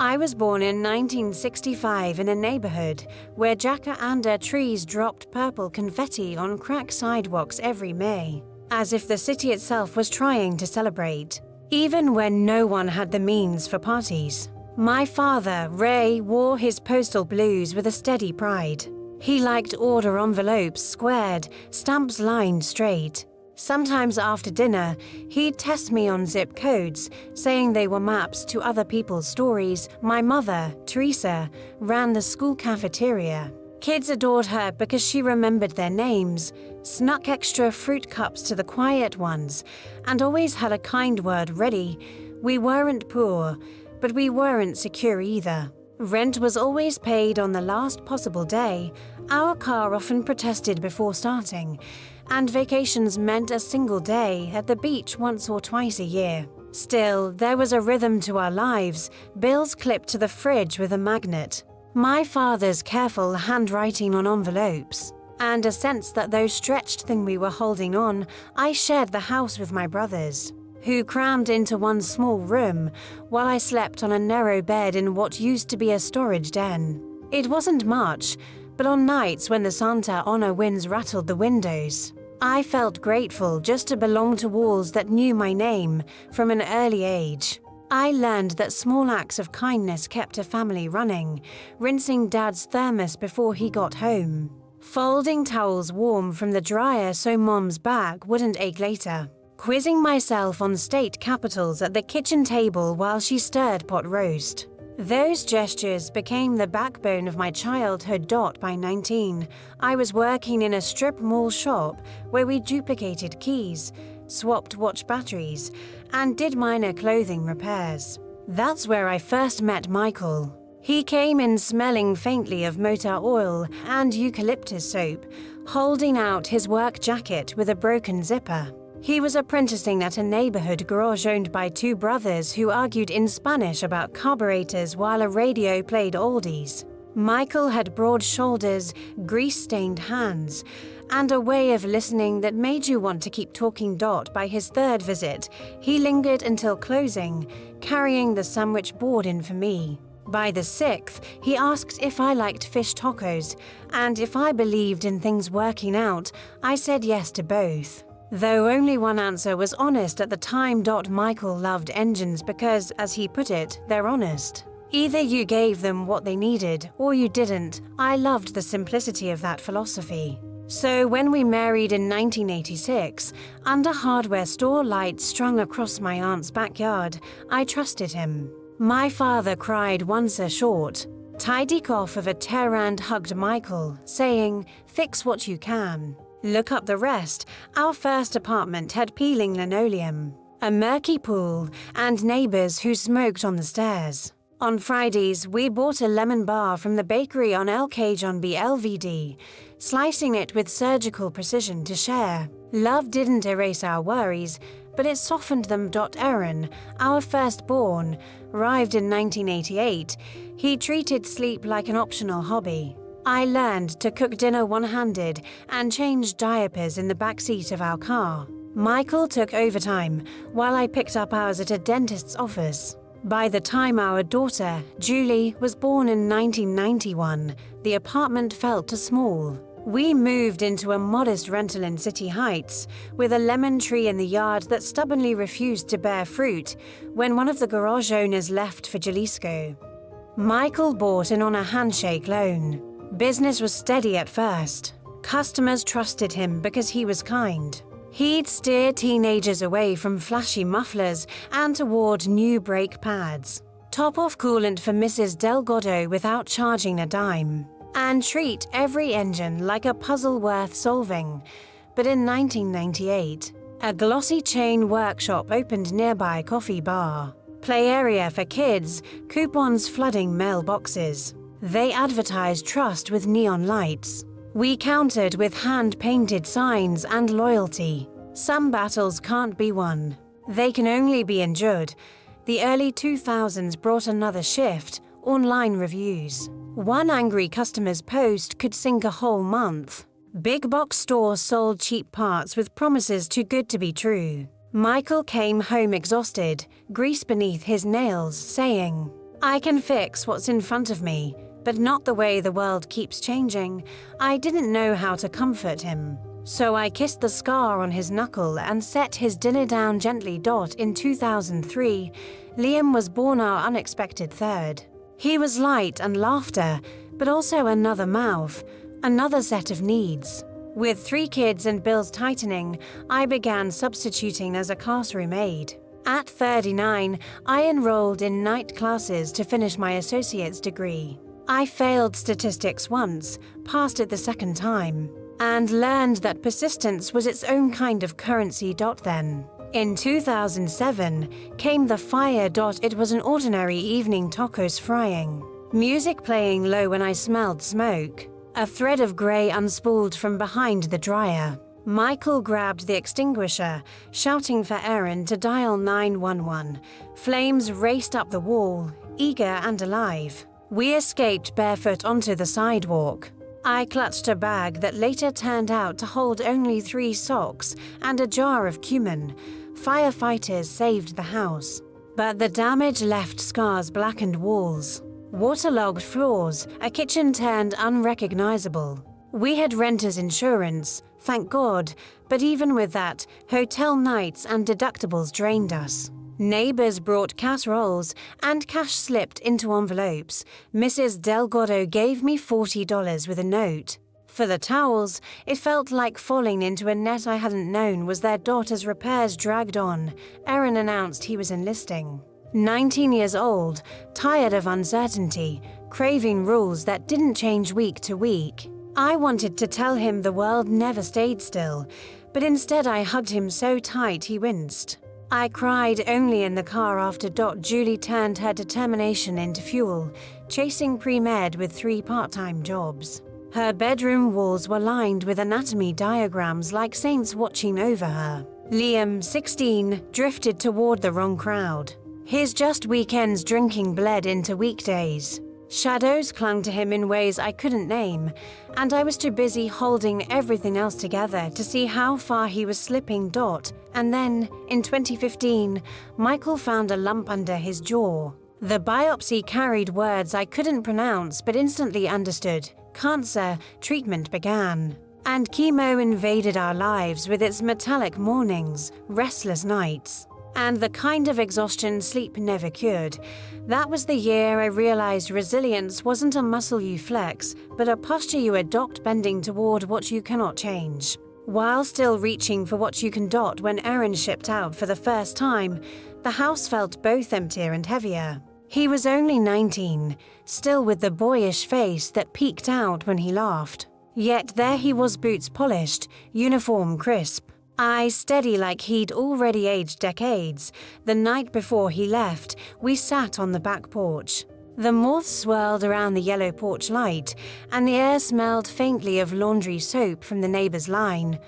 I was born in 1965 in a neighborhood where jacaranda trees dropped purple confetti on cracked sidewalks every May, as if the city itself was trying to celebrate, even when no one had the means for parties. My father, Ray, wore his postal blues with a steady pride. He liked order envelopes squared, stamps lined straight. Sometimes after dinner, he'd test me on zip codes, saying they were maps to other people's stories. My mother, Teresa, ran the school cafeteria. Kids adored her because she remembered their names, snuck extra fruit cups to the quiet ones, and always had a kind word ready. We weren't poor, but we weren't secure either. Rent was always paid on the last possible day. Our car often protested before starting, and vacations meant a single day at the beach once or twice a year. Still, there was a rhythm to our lives, bills clipped to the fridge with a magnet, my father's careful handwriting on envelopes, and a sense that though stretched thin we were holding on, I shared the house with my brothers, who crammed into one small room while I slept on a narrow bed in what used to be a storage den. It wasn't much, but on nights when the Santa Ana winds rattled the windows, I felt grateful just to belong to walls that knew my name from an early age. I learned that small acts of kindness kept a family running, rinsing Dad's thermos before he got home, folding towels warm from the dryer so Mom's back wouldn't ache later, quizzing myself on state capitals at the kitchen table while she stirred pot roast. Those gestures became the backbone of my childhood. By 19, I was working in a strip mall shop where we duplicated keys, swapped watch batteries, and did minor clothing repairs. That's where I first met Michael. He came in smelling faintly of motor oil and eucalyptus soap, holding out his work jacket with a broken zipper. He was apprenticing at a neighborhood garage owned by two brothers who argued in Spanish about carburetors while a radio played oldies. Michael had broad shoulders, grease-stained hands, and a way of listening that made you want to keep talking. By his third visit, he lingered until closing, carrying the sandwich board in for me. By the sixth, he asked if I liked fish tacos, and if I believed in things working out. I said yes to both, though only one answer was honest at the time. Michael loved engines because, as he put it, they're honest. Either you gave them what they needed or you didn't. I loved the simplicity of that philosophy. So when we married in 1986, under hardware store lights strung across my aunt's backyard, I trusted him. My father cried once a short, tidy cough of a tear and hugged Michael, saying, "Fix what you can. Look up the rest." Our first apartment had peeling linoleum, a murky pool, and neighbors who smoked on the stairs. On Fridays, we bought a lemon bar from the bakery on LK John B. LVD, slicing it with surgical precision to share. Love didn't erase our worries, but it softened them. Aaron, our firstborn, arrived in 1988. He treated sleep like an optional hobby. I learned to cook dinner one-handed and changed diapers in the backseat of our car. Michael took overtime while I picked up hours at a dentist's office. By the time our daughter, Julie, was born in 1991, the apartment felt too small. We moved into a modest rental in City Heights, with a lemon tree in the yard that stubbornly refused to bear fruit when one of the garage owners left for Jalisco. Michael bought in on a handshake loan. Business was steady at first. Customers trusted him because he was kind. He'd steer teenagers away from flashy mufflers and toward new brake pads, top off coolant for Mrs. Delgado without charging a dime, and treat every engine like a puzzle worth solving. But in 1998, a glossy chain workshop opened nearby coffee bar, play area for kids, coupons flooding mailboxes. They advertised trust with neon lights. We countered with hand-painted signs and loyalty. Some battles can't be won. They can only be endured. The early 2000s brought another shift: online reviews. One angry customer's post could sink a whole month. Big box stores sold cheap parts with promises too good to be true. Michael came home exhausted, grease beneath his nails, saying, I can fix what's in front of me, but not the way the world keeps changing. I didn't know how to comfort him. So I kissed the scar on his knuckle and set his dinner down gently. In 2003, Liam was born our unexpected third. He was light and laughter, but also another mouth, another set of needs. With 3 kids and bills tightening, I began substituting as a classroom aide. At 39, I enrolled in night classes to finish my associate's degree. I failed statistics once, passed it the second time, and learned that persistence was its own kind of currency. Then, in 2007, came the fire. It was an ordinary evening, tacos frying, music playing low when I smelled smoke. A thread of grey unspooled from behind the dryer. Michael grabbed the extinguisher, shouting for Erin to dial 911. Flames raced up the wall, eager and alive. We escaped barefoot onto the sidewalk. I clutched a bag that later turned out to hold only 3 socks and a jar of cumin. Firefighters saved the house, but the damage left scars, blackened walls, waterlogged floors, a kitchen turned unrecognizable. We had renter's insurance, thank God, but even with that, hotel nights and deductibles drained us. Neighbors brought casseroles and cash slipped into envelopes. Mrs. Delgado gave me $40 with a note. For the towels, it felt like falling into a net I hadn't known was their daughter's repairs dragged on. Erin announced he was enlisting. 19 years old, tired of uncertainty, craving rules that didn't change week to week. I wanted to tell him the world never stayed still, but instead I hugged him so tight he winced. I cried only in the car after. Julie turned her determination into fuel, chasing pre-med with 3 part-time jobs. Her bedroom walls were lined with anatomy diagrams like saints watching over her. Liam, 16, drifted toward the wrong crowd. His just weekends drinking bled into weekdays. Shadows clung to him in ways I couldn't name, and I was too busy holding everything else together to see how far he was slipping. And then, in 2015, Michael found a lump under his jaw. The biopsy carried words I couldn't pronounce but instantly understood. Cancer treatment began. And chemo invaded our lives with its metallic mornings, restless nights, and the kind of exhaustion sleep never cured. That was the year I realized resilience wasn't a muscle you flex, but a posture you adopt, bending toward what you cannot change, while still reaching for what you can. When Erin shipped out for the first time, the house felt both emptier and heavier. He was only 19, still with the boyish face that peeked out when he laughed. Yet there he was, boots polished, uniform crisp, eyes steady like he'd already aged decades. The night before he left, we sat on the back porch. The moths swirled around the yellow porch light, and the air smelled faintly of laundry soap from the neighbor's line.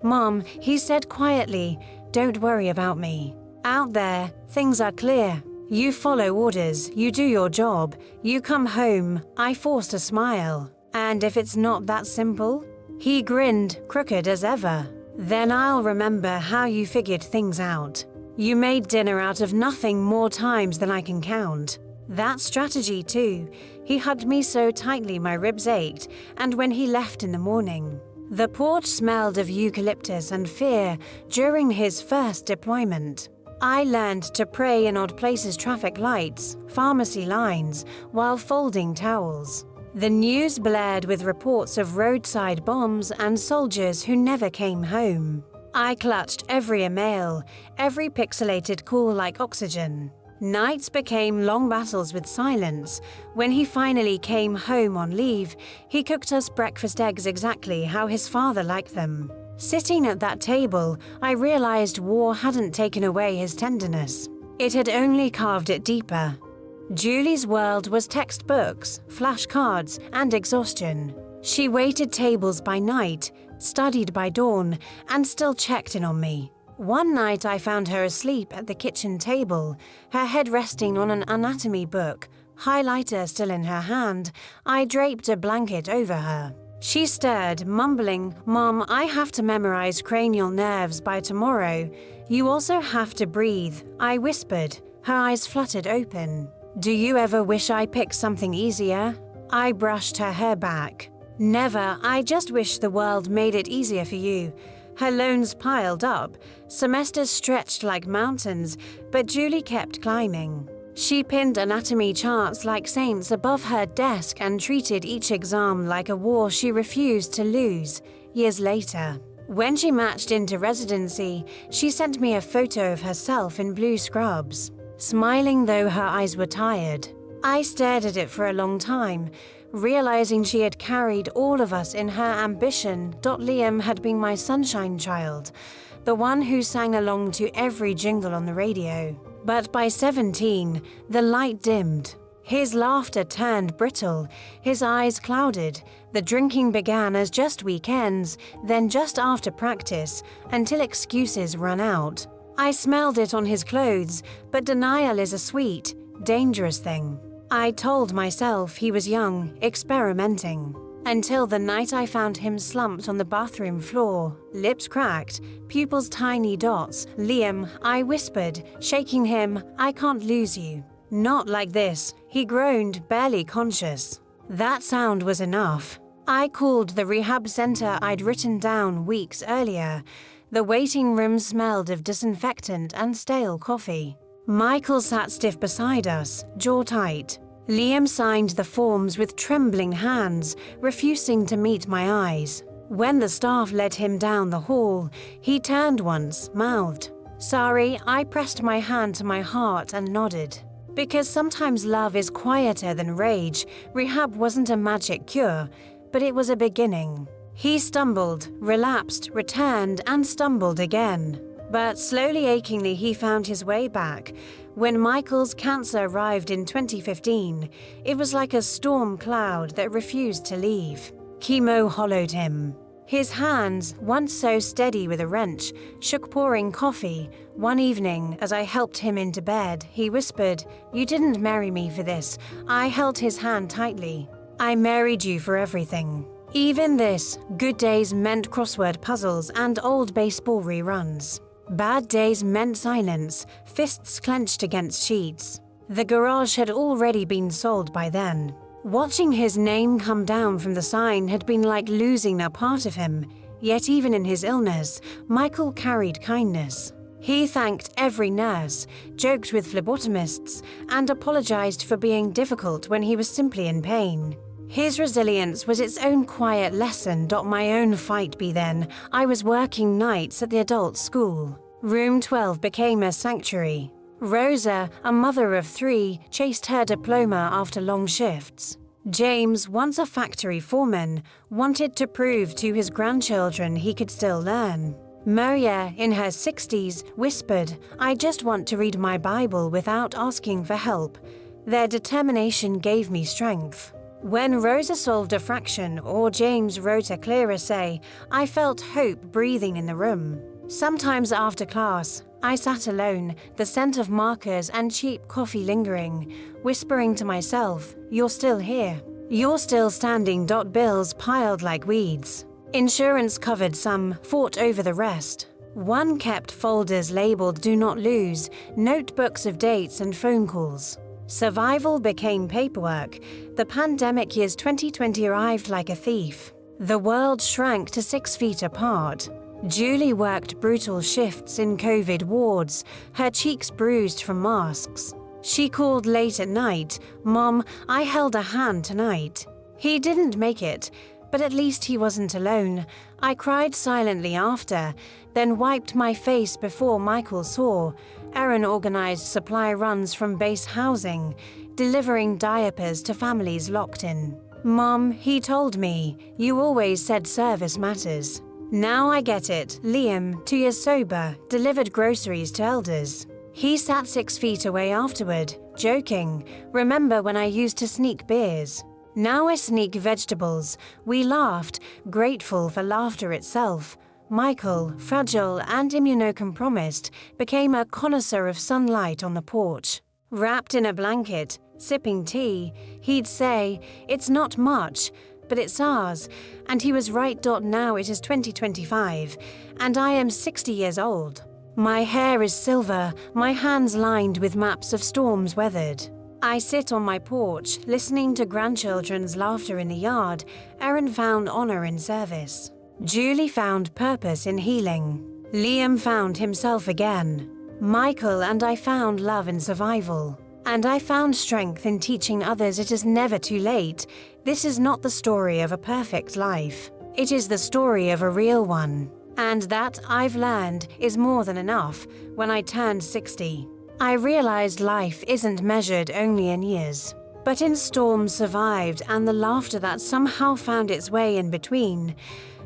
"Mom," he said quietly, "don't worry about me. Out there, things are clear. You follow orders, you do your job, you come home." I forced a smile. "And if it's not that simple?" He grinned, crooked as ever. "Then I'll remember how you figured things out. You made dinner out of nothing more times than I can count. That strategy too." He hugged me so tightly my ribs ached, and when he left in the morning, the porch smelled of eucalyptus and fear. During his first deployment, I learned to pray in odd places, traffic lights, pharmacy lines, while folding towels. The news blared with reports of roadside bombs and soldiers who never came home. I clutched every email, every pixelated call like oxygen. Nights became long battles with silence. When he finally came home on leave, he cooked us breakfast eggs exactly how his father liked them. Sitting at that table, I realized war hadn't taken away his tenderness. It had only carved it deeper. Julie's world was textbooks, flashcards, and exhaustion. She waited tables by night, studied by dawn, and still checked in on me. One night I found her asleep at the kitchen table, her head resting on an anatomy book, highlighter still in her hand. I draped a blanket over her. She stirred, mumbling, "Mom, I have to memorize cranial nerves by tomorrow. You also have to breathe," I whispered. Her eyes fluttered open. Do you ever wish I picked something easier? I brushed her hair back. Never, I just wish the world made it easier for you. Her loans piled up, semesters stretched like mountains, but Julie kept climbing. She pinned anatomy charts like saints above her desk and treated each exam like a war she refused to lose. Years later, when she matched into residency, she sent me a photo of herself in blue scrubs, smiling though her eyes were tired. I stared at it for a long time, realizing she had carried all of us in her ambition. Liam had been my sunshine child, the one who sang along to every jingle on the radio. But by 17, the light dimmed. His laughter turned brittle, his eyes clouded. The drinking began as just weekends, then just after practice, until excuses ran out. I smelled it on his clothes, but denial is a sweet, dangerous thing. I told myself he was young, experimenting. Until the night I found him slumped on the bathroom floor, lips cracked, pupils tiny dots. Liam, I whispered, shaking him, I can't lose you. Not like this, he groaned, barely conscious. That sound was enough. I called the rehab center I'd written down weeks earlier. The waiting room smelled of disinfectant and stale coffee. Michael sat stiff beside us, jaw tight. Liam signed the forms with trembling hands, refusing to meet my eyes. When the staff led him down the hall, he turned once, mouthed, "Sorry." I pressed my hand to my heart and nodded. Because sometimes love is quieter than rage, rehab wasn't a magic cure, but it was a beginning. He stumbled, relapsed, returned, and stumbled again. But slowly, achingly, he found his way back. When Michael's cancer arrived in 2015, it was like a storm cloud that refused to leave. Chemo hollowed him. His hands, once so steady with a wrench, shook pouring coffee. One evening, as I helped him into bed, he whispered, "You didn't marry me for this." I held his hand tightly. "I married you for everything. Even this." Good days meant crossword puzzles and old baseball reruns. Bad days meant silence, fists clenched against sheets. The garage had already been sold by then. Watching his name come down from the sign had been like losing a part of him. Yet even in his illness, Michael carried kindness. He thanked every nurse, joked with phlebotomists, and apologized for being difficult when he was simply in pain. His resilience was its own quiet lesson. My own fight be then. I was working nights at the adult school. Room 12 became a sanctuary. Rosa, a mother of 3, chased her diploma after long shifts. James, once a factory foreman, wanted to prove to his grandchildren he could still learn. Maria, in her 60s, whispered, "I just want to read my Bible without asking for help." Their determination gave me strength. When Rosa solved a fraction or James wrote a clear essay, I felt hope breathing in the room. Sometimes after class, I sat alone, the scent of markers and cheap coffee lingering, whispering to myself, "You're still here. You're still standing." Bills piled like weeds. Insurance covered some, fought over the rest. One kept folders labeled "Do Not Lose," notebooks of dates and phone calls. Survival became paperwork. The pandemic years 2020 arrived like a thief. The world shrank to 6 feet apart. Julie worked brutal shifts in COVID wards, her cheeks bruised from masks. She called late at night, "Mom, I held a hand tonight." He didn't make it, but at least he wasn't alone. I cried silently after, then wiped my face before Michael saw. Erin organized supply runs from base housing, delivering diapers to families locked in. "Mom," he told me, "you always said service matters." Now I get it. Liam, 2 years sober, delivered groceries to elders. He sat 6 feet away afterward, joking, "Remember when I used to sneak beers?" Now I sneak vegetables. We laughed, grateful for laughter itself. Michael, fragile and immunocompromised, became a connoisseur of sunlight on the porch. Wrapped in a blanket, sipping tea, he'd say, "It's not much, but it's ours," and he was right. Now it is 2025, and I am 60 years old. My hair is silver, my hands lined with maps of storms weathered. I sit on my porch, listening to grandchildren's laughter in the yard. Erin found honor in service. Julie found purpose in healing. Liam found himself again. Michael and I found love in survival. And I found strength in teaching others it is never too late. This is not the story of a perfect life. It is the story of a real one. And that, I've learned, is more than enough. When I turned 60, I realized life isn't measured only in years, but in storms survived and the laughter that somehow found its way in between.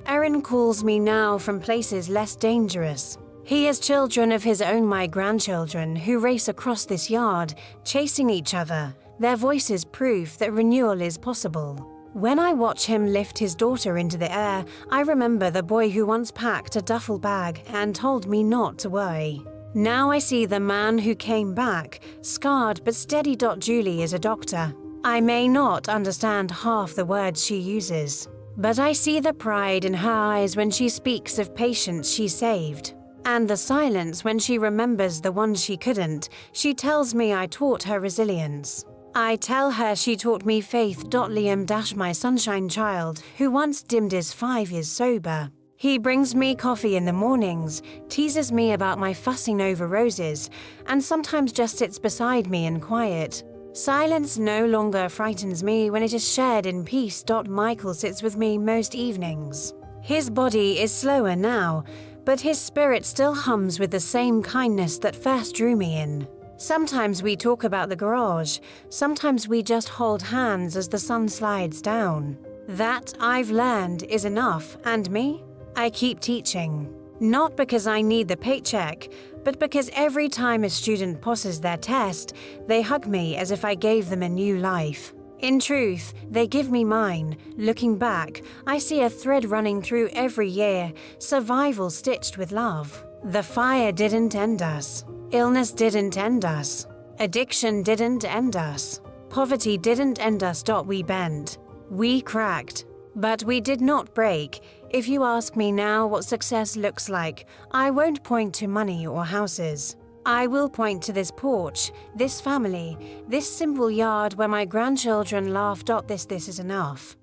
Erin calls me now from places less dangerous. He has children of his own, my grandchildren, who race across this yard, chasing each other. Their voices prove that renewal is possible. When I watch him lift his daughter into the air, I remember the boy who once packed a duffel bag and told me not to worry. Now I see the man who came back, scarred but steady. Julie is a doctor. I may not understand half the words she uses, but I see the pride in her eyes when she speaks of patients she saved. And the silence when she remembers the ones she couldn't. She tells me I taught her resilience. I tell her she taught me faith. Liam, my sunshine child, who once dimmed his 5 years sober. He brings me coffee in the mornings, teases me about my fussing over roses, and sometimes just sits beside me in quiet. Silence no longer frightens me when it is shared in peace. Michael sits with me most evenings. His body is slower now, but his spirit still hums with the same kindness that first drew me in. Sometimes we talk about the garage, sometimes we just hold hands as the sun slides down. That, I've learned, is enough, and me? I keep teaching. Not because I need the paycheck, but because every time a student passes their test, they hug me as if I gave them a new life. In truth, they give me mine. Looking back, I see a thread running through every year, survival stitched with love. The fire didn't end us. Illness didn't end us. Addiction didn't end us. Poverty didn't end us. We bent. We cracked. But we did not break. If you ask me now what success looks like, I won't point to money or houses. I will point to this porch, this family, this simple yard where my grandchildren laugh. This is enough.